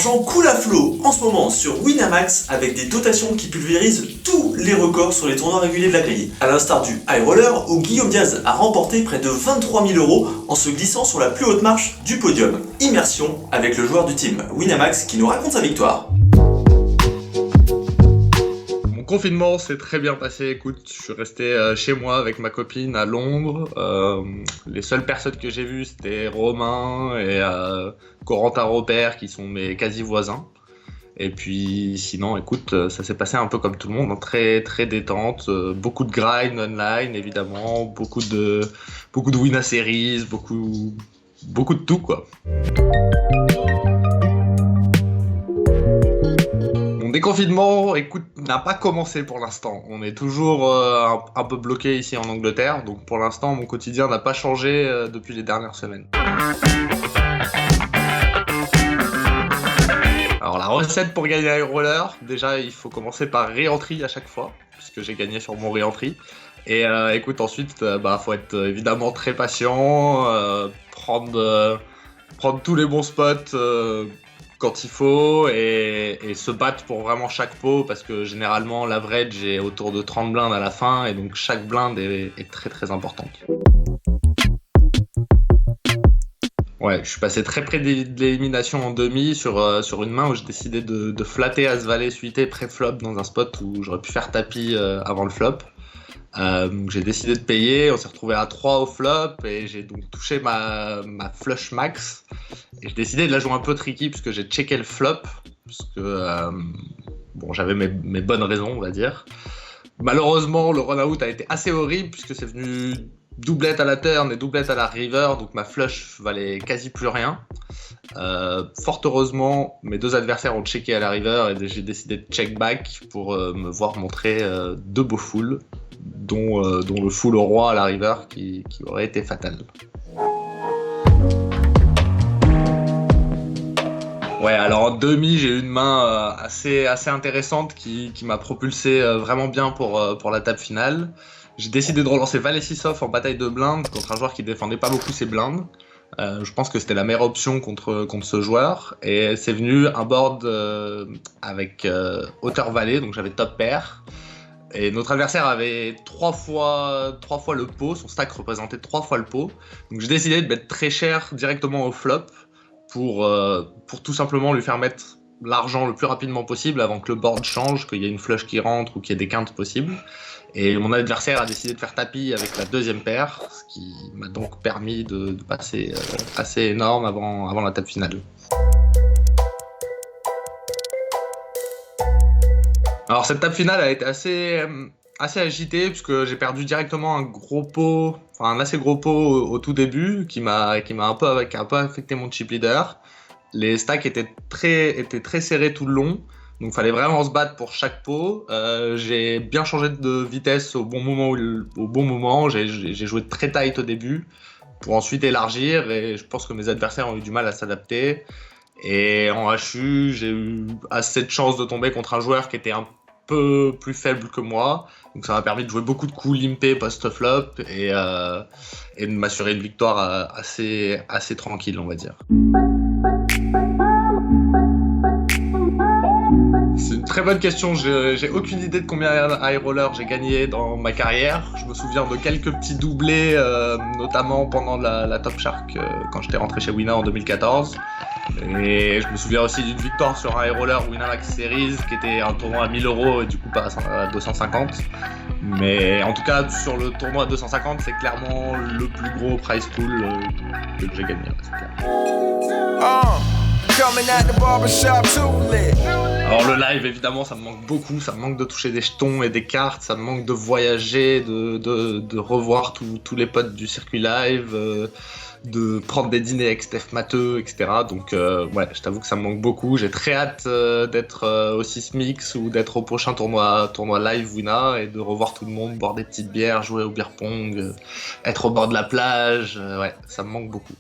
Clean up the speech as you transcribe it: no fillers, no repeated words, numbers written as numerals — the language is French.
L'argent coule à flot en ce moment sur Winamax avec des dotations qui pulvérisent tous les records sur les tournois réguliers de la grille. À l'instar du High Roller où Guillaume Diaz a remporté près de 23 000 € en se glissant sur la plus haute marche du podium. Immersion avec le joueur du team Winamax qui nous raconte sa victoire. Mon confinement s'est très bien passé. Écoute, je suis resté chez moi avec ma copine à Londres. Les seules personnes que j'ai vues, c'était Romain et Corentin Robert, qui sont mes quasi voisins. Et puis sinon, écoute, ça s'est passé un peu comme tout le monde, hein, très très détente, beaucoup de grind online évidemment, beaucoup de Wina Series, beaucoup de tout quoi. Mon déconfinement, écoute, n'a pas commencé pour l'instant. On est toujours un peu bloqué ici en Angleterre, donc pour l'instant mon quotidien n'a pas changé depuis les dernières semaines. Alors la recette pour gagner un roller, déjà il faut commencer par re-entry à chaque fois, puisque j'ai gagné sur mon re-entry. Et écoute, ensuite, faut être évidemment très patient, prendre tous les bons spots quand il faut et se battre pour vraiment chaque pot, parce que généralement l'average est autour de 30 blindes à la fin, et donc chaque blinde est très très importante. Ouais, je suis passé très près de l'élimination en demi sur une main où j'ai décidé de flatter As-Valet suité pré-flop dans un spot où j'aurais pu faire tapis avant le flop. J'ai décidé de payer, on s'est retrouvé à 3 au flop et j'ai donc touché ma flush max. Et j'ai décidé de la jouer un peu tricky puisque j'ai checké le flop, parce que j'avais mes bonnes raisons, on va dire. Malheureusement, le run-out a été assez horrible puisque c'est venu doublette à la turn et doublette à la river, donc ma flush valait quasi plus rien. Fort heureusement, mes deux adversaires ont checké à la river et j'ai décidé de check back pour me voir montrer deux beaux fulls, dont le full au roi à la river qui aurait été fatal. Ouais, alors en demi, j'ai eu une main assez intéressante qui m'a propulsé vraiment bien pour la table finale. J'ai décidé de relancer Valet 6 off en bataille de blindes contre un joueur qui défendait pas beaucoup ses blindes. Je pense que c'était la meilleure option contre ce joueur. Et c'est venu un board avec hauteur valet, donc j'avais top pair. Et notre adversaire avait 3 fois le pot, son stack représentait 3 fois le pot. Donc j'ai décidé de mettre très cher directement au flop pour tout simplement lui faire mettre l'argent le plus rapidement possible avant que le board change, qu'il y ait une flush qui rentre ou qu'il y ait des quintes possibles. Et mon adversaire a décidé de faire tapis avec la deuxième paire, ce qui m'a donc permis de passer assez énorme avant la table finale. Alors cette table finale a été assez agitée puisque j'ai perdu directement un assez gros pot au tout début qui m'a un peu affecté mon chip leader. Les stacks étaient très serrés tout le long. Donc il fallait vraiment se battre pour chaque pot. J'ai bien changé de vitesse au bon moment. J'ai joué très tight au début pour ensuite élargir, et je pense que mes adversaires ont eu du mal à s'adapter. Et en HU, j'ai eu assez de chance de tomber contre un joueur qui était un peu plus faible que moi. Donc ça m'a permis de jouer beaucoup de coups limpés post-flop et de m'assurer une victoire assez tranquille, on va dire. C'est une très bonne question, j'ai aucune idée de combien high roller j'ai gagné dans ma carrière. Je me souviens de quelques petits doublés, notamment pendant la Top Shark quand j'étais rentré chez Wina en 2014. Et je me souviens aussi d'une victoire sur un high roller Winamax Series qui était un tournoi à 1000 € et du coup pas à 250. Mais en tout cas sur le tournoi à 250, c'est clairement le plus gros prize pool que j'ai gagné. C'est clair. Alors le live, évidemment, ça me manque beaucoup, ça me manque de toucher des jetons et des cartes, ça me manque de voyager, de revoir tous les potes du circuit live, de prendre des dîners avec Steph Matteux, etc. Donc ouais, je t'avoue que ça me manque beaucoup. J'ai très hâte d'être au Sismix ou d'être au prochain tournoi live Wina et de revoir tout le monde, boire des petites bières, jouer au beer pong, être au bord de la plage. Ouais, ça me manque beaucoup.